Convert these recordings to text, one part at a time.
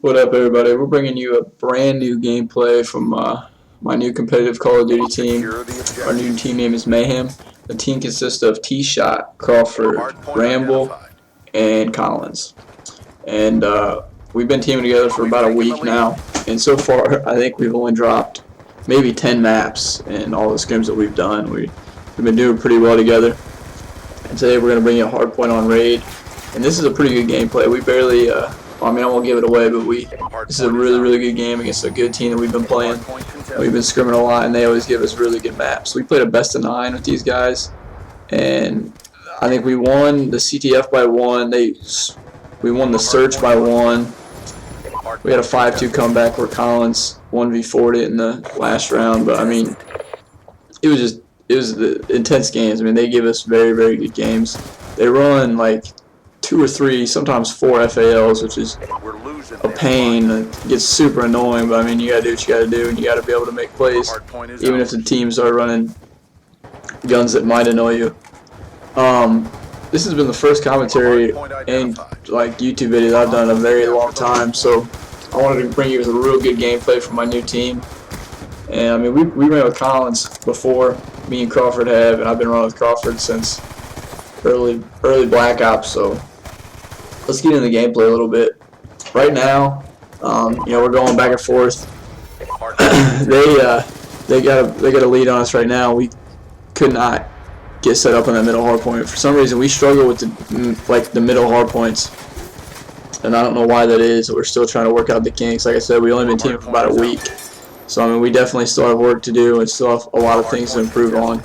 What up, everybody? We're bringing you a brand new gameplay from my new competitive Call of Duty team. Our new team name is Mayhem. The team consists of Tshot, Crawford, RxmbLe, and Collins. And we've been teaming together for about a week now. And so far, I think we've only dropped maybe 10 maps in all the scrims that we've done. We've been doing pretty well together. And today we're going to bring you a Hardpoint on raid. And this is a pretty good gameplay. We barely... I won't give it away, but this is a really good game against a good team that we've been playing. We've been scrimming a lot, and they always give us really good maps. We played a best of 9 with these guys, and I think we won the CTF by 1. We won the search by 1. We had a 5-2 comeback where Collins 1v4'd it in the last round, but I mean, it was the intense games. I mean, they give us very good games. They run like 2 or 3, sometimes 4 FALs, which is a pain. It gets super annoying, but I mean, you gotta do what you gotta do, and you gotta be able to make plays, even if the teams are running guns that might annoy you. This has been the first commentary and like YouTube video that I've done in a very long time, so I wanted to bring you a real good gameplay from my new team. And I mean, we ran with Collins before, me and Crawford have, and I've been running with Crawford since early Black Ops, so let's get into the gameplay a little bit. Right now, we're going back and forth. they got a lead on us right now. We could not get set up on that middle hard point. For some reason, we struggle with the middle hard points, and I don't know why that is. We're still trying to work out the kinks. Like I said, we only been teaming for about a week, so I mean, we definitely still have work to do and still have a lot of things to improve on.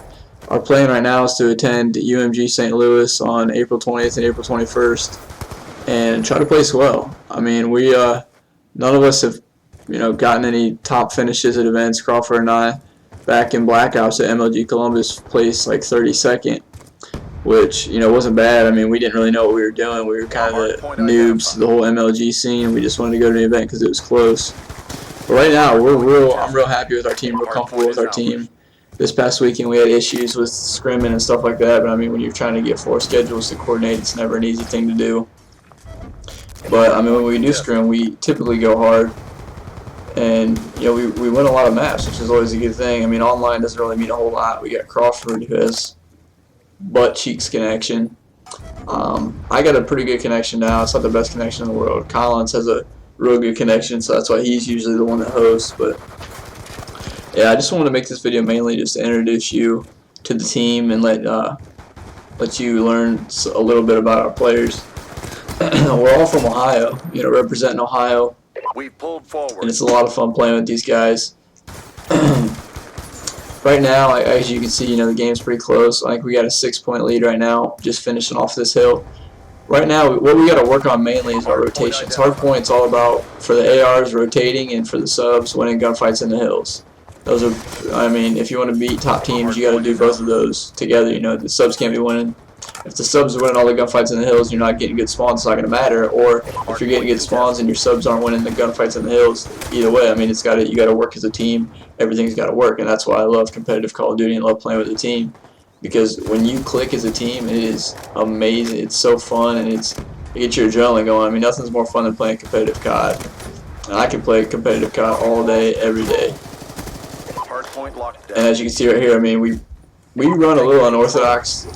Our plan right now is to attend UMG St. Louis on April 20th and April 21st and try to place well. I mean, none of us have, gotten any top finishes at events. Crawford and I, back in Black Ops at MLG Columbus, placed like 32nd, which, wasn't bad. I mean, we didn't really know what we were doing. We were kind of the noobs to the whole MLG scene. We just wanted to go to the event because it was close. But right now, I'm real happy with our team. Real comfortable with our team. This past weekend we had issues with scrimming and stuff like that, but I mean, when you're trying to get 4 schedules to coordinate, it's never an easy thing to do. But I mean, when we do scrim, we typically go hard, and we win a lot of maps, which is always a good thing. I mean, online doesn't really mean a whole lot. We got Crawford, who has butt cheeks connection. I got a pretty good connection now. It's not the best connection in the world. Collins has a real good connection, so that's why he's usually the one that hosts. But yeah, I just wanted to make this video mainly just to introduce you to the team and let you learn a little bit about our players. We're all from Ohio, representing Ohio, We've pulled forward, and it's a lot of fun playing with these guys. Right now, as you can see, the game's pretty close. I think we got a 6-point lead right now, just finishing off this hill. Right now, what we got to work on mainly is our rotations. Hardpoint's all about, for the ARs, rotating, and for the subs, winning gunfights in the hills. Those are, I mean, if you want to beat top teams, you got to do both of those together. The subs can't be winning. If the subs are winning all the gunfights in the hills, you're not getting good spawns, it's not going to matter. Or if you're getting good spawns and your subs aren't winning the gunfights in the hills, either way, I mean, you got to work as a team. Everything's got to work, and that's why I love competitive Call of Duty and love playing with a team. Because when you click as a team, it is amazing. It's so fun, and it gets your adrenaline going. I mean, nothing's more fun than playing competitive COD. And I can play competitive COD all day, every day. And as you can see right here, I mean, we run a little unorthodox.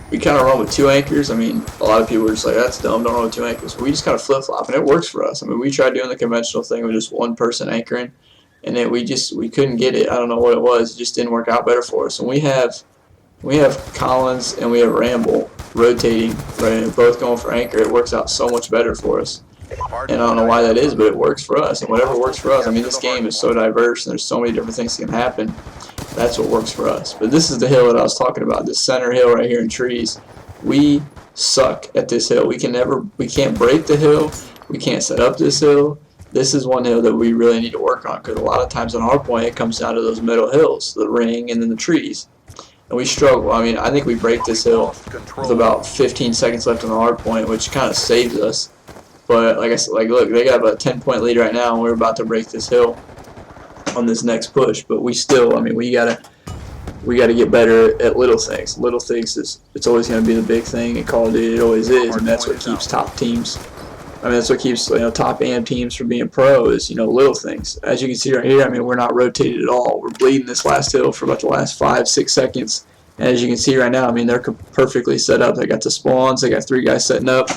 We kind of run with 2 anchors. I mean, a lot of people are just like, that's dumb, don't run with 2 anchors. But we just kind of flip-flop, and it works for us. I mean, we tried doing the conventional thing with just 1 person anchoring, and then we couldn't get it. I don't know what it was. It just didn't work out better for us. And we have Collins and we have RxmbLe rotating, right, both going for anchor. It works out so much better for us. And I don't know why that is, but it works for us. And whatever works for us, I mean, this game is so diverse and there's so many different things that can happen. That's what works for us. But this is the hill that I was talking about, this center hill right here in trees. We suck at this hill. We can't break the hill. We can't set up this hill. This is one hill that we really need to work on, because a lot of times on Hardpoint it comes down to those middle hills, the ring and then the trees. And we struggle. I mean, I think we break this hill with about 15 seconds left on the Hardpoint, which kind of saves us. But like I said, look, they got about a 10-point lead right now, and we're about to break this hill on this next push. But we still, I mean, we gotta get better at little things. Little things it's always going to be the big thing in Call of Duty. It always is, and that's what keeps top teams mean, that's what keeps top AM teams from being pro is little things. As you can see right here, I mean, we're not rotated at all. We're bleeding this last hill for about the last 5-6 seconds. And as you can see right now, I mean, they're perfectly set up. They got the spawns. They got 3 guys setting up.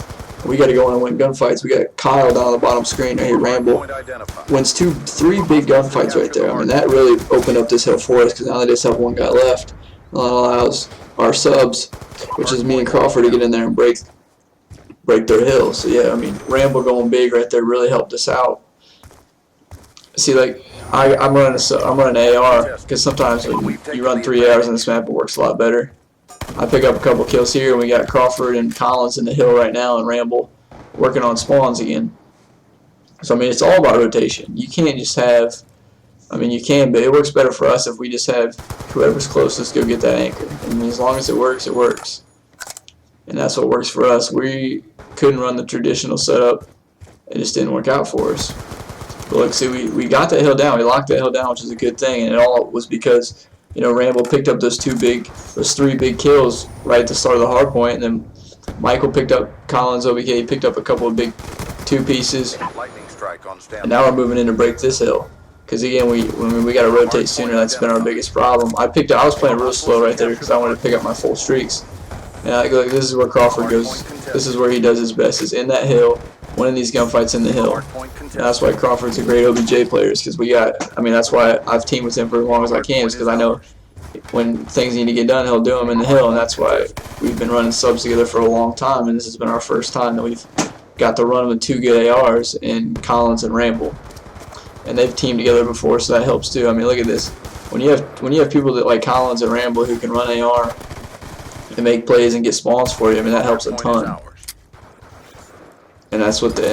We got to go in and win gunfights. We got Kyle down on the bottom screen right here. RxmbLe wins 3 big gunfights right there. I mean, that really opened up this hill for us because now they just have 1 guy left. And that allows our subs, which is me and Crawford, to get in there and break their hill. So yeah, I mean, RxmbLe going big right there really helped us out. See, like I'm running AR because sometimes when you run 3 ARs on this map, it works a lot better. I pick up a couple kills here, and we got Crawford and Collins in the hill right now, and RxmbLe working on spawns again. So I mean, it's all about rotation. You can't just have, I mean, you can, but it works better for us if we just have whoever's closest go get that anchor. I mean, as long as it works, it works. And that's what works for us. We couldn't run the traditional setup. It just didn't work out for us. But look, see, we got that hill down. We locked that hill down, which is a good thing. And it all was because, RxmbLe picked up those 3 big kills right at the start of the hard point. And then Michael picked up Collins, OBK picked up a couple of big 2 pieces. And now we're moving in to break this hill. Because again, we got to rotate sooner. That's been our biggest problem. I was playing real slow right there because I wanted to pick up my full streaks. And like, this is where Crawford goes. This is where he does his best. Is in that hill, winning these gunfights in the hill. And that's why Crawford's a great OBJ player. Because that's why I've teamed with him for as long as I can. Is because I know when things need to get done, he'll do them in the hill. And that's why we've been running subs together for a long time. And this has been our first time that we've got to run with 2 good ARs in Collins and RxmbLe. And they've teamed together before, so that helps too. I mean, look at this. When you have people that like Collins and RxmbLe who can run AR and make plays and get spawns for you, I mean, that helps a ton. And that's what they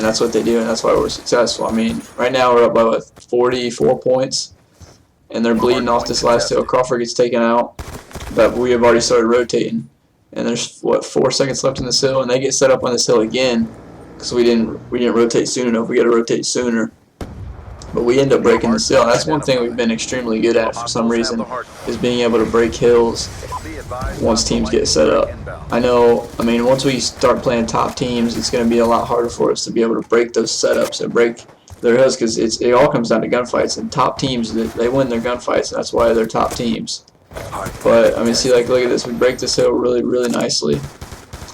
do, and that's why we're successful. I mean, right now we're up by what, 44 points, and they're bleeding off this last hill. Crawford gets taken out, but we have already started rotating. And there's what, 4 seconds left in this hill, and they get set up on this hill again because we didn't rotate soon enough. We got to rotate sooner. But we end up breaking the hill. That's one thing we've been extremely good at for some reason, is being able to break hills once teams get set up. I mean, once we start playing top teams, it's going to be a lot harder for us to be able to break those setups and break their hills because it all comes down to gunfights. And top teams, they win their gunfights, and that's why they're top teams. But, I mean, see, like, look at this. We break this hill really, really nicely.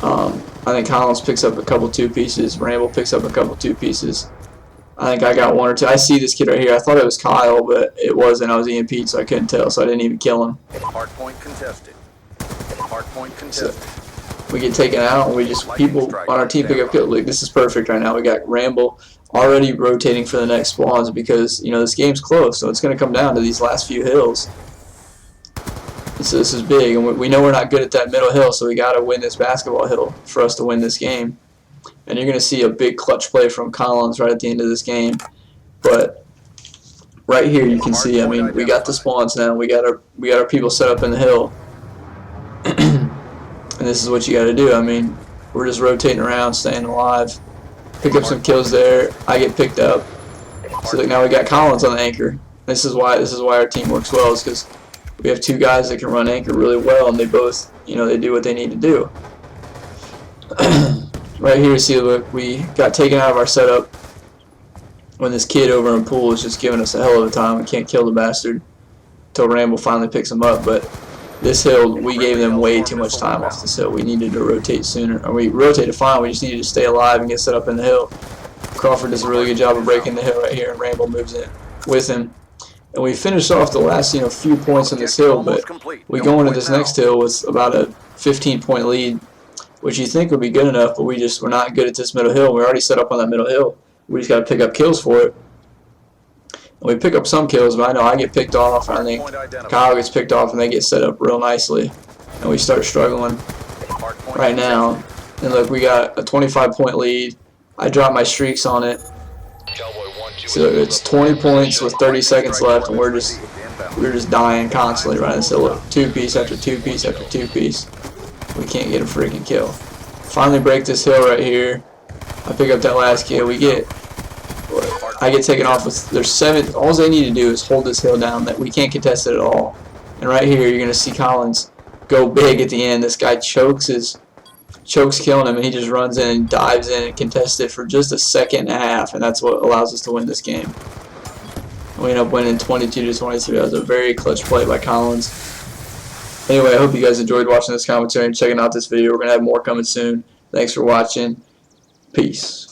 I think Collins picks up a couple 2 pieces. RxmbLe picks up a couple 2 pieces. I think I got 1 or 2. I see this kid right here. I thought it was Kyle, but it wasn't. I was EMP'd, so I couldn't tell, so I didn't even kill him. Hardpoint contested. Hardpoint contested. So we get taken out, and people on our team pick up kills. Like, this is perfect right now. We got RxmbLe already rotating for the next spawns because, this game's close, so it's going to come down to these last few hills. And so this is big, and we know we're not good at that middle hill, so we got to win this basketball hill for us to win this game. And you're going to see a big clutch play from Collins right at the end of this game. But right here you can see, I mean, we got the spawns now. We got our people set up in the hill. And this is what you got to do. I mean, we're just rotating around, staying alive. Pick up some kills there. I get picked up. So like, now we got Collins on the anchor. This is why our team works well, is because we have 2 guys that can run anchor really well, and they both, they do what they need to do. Right here, see, look, we got taken out of our setup when this kid over in pool is just giving us a hell of a time. We can't kill the bastard until RxmbLe finally picks him up. But this hill, we gave them way too much time off this hill. We needed to rotate sooner. Or we rotated fine, we just needed to stay alive and get set up in the hill. Crawford does a really good job of breaking the hill right here, and RxmbLe moves in with him. And we finished off the last few points on this hill, but we go into this next hill with about a 15-point lead, which you think would be good enough, but we're not good at this middle hill. We're already set up on that middle hill. We just got to pick up kills for it. And we pick up some kills, but I know I get picked off. I think Kyle gets picked off, and they get set up real nicely. And we start struggling right now. And look, we got a 25-point lead. I dropped my streaks on it. So it's 20 points with 30 seconds left, and we're just dying constantly right now. So look, 2-piece after 2-piece after 2-piece. We can't get a freaking kill. Finally break this hill right here. I pick up that last kill. I get taken off with, there's 7. All they need to do is hold this hill down. That we can't contest it at all. And right here, you're gonna see Collins go big at the end. This guy chokes his Choke's killing him, and he just runs in and dives in and contests it for just a second and a half, and that's what allows us to win this game. We end up winning 22-23. That was a very clutch play by Collins. Anyway, I hope you guys enjoyed watching this commentary and checking out this video. We're going to have more coming soon. Thanks for watching. Peace.